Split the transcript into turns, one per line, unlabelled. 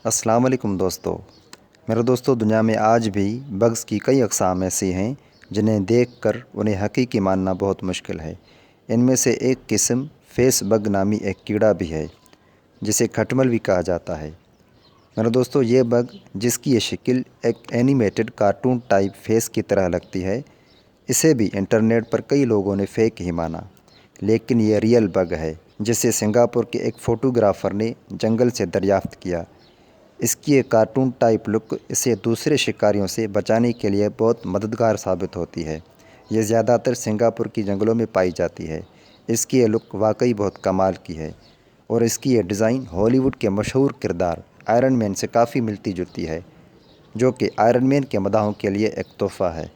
السلام علیکم دوستو۔ میرے دوستو، دنیا میں آج بھی بگز کی کئی اقسام ایسی ہیں جنہیں دیکھ کر انہیں حقیقی ماننا بہت مشکل ہے۔ ان میں سے ایک قسم فیس بگ نامی ایک کیڑا بھی ہے جسے کھٹمل بھی کہا جاتا ہے۔ میرے دوستو، یہ بگ جس کی یہ شکل ایک اینیمیٹڈ کارٹون ٹائپ فیس کی طرح لگتی ہے، اسے بھی انٹرنیٹ پر کئی لوگوں نے فیک ہی مانا، لیکن یہ ریئل بگ ہے جسے سنگاپور کے ایک فوٹوگرافر نے جنگل سے دریافت کیا۔ اس کی ایک کارٹون ٹائپ لک اسے دوسرے شکاریوں سے بچانے کے لیے بہت مددگار ثابت ہوتی ہے۔ یہ زیادہ تر سنگاپور کی جنگلوں میں پائی جاتی ہے۔ اس کی یہ لک واقعی بہت کمال کی ہے اور اس کی یہ ڈیزائن ہالی ووڈ کے مشہور کردار آئرن مین سے کافی ملتی جلتی ہے، جو کہ آئرن مین کے مداحوں کے لیے ایک تحفہ ہے۔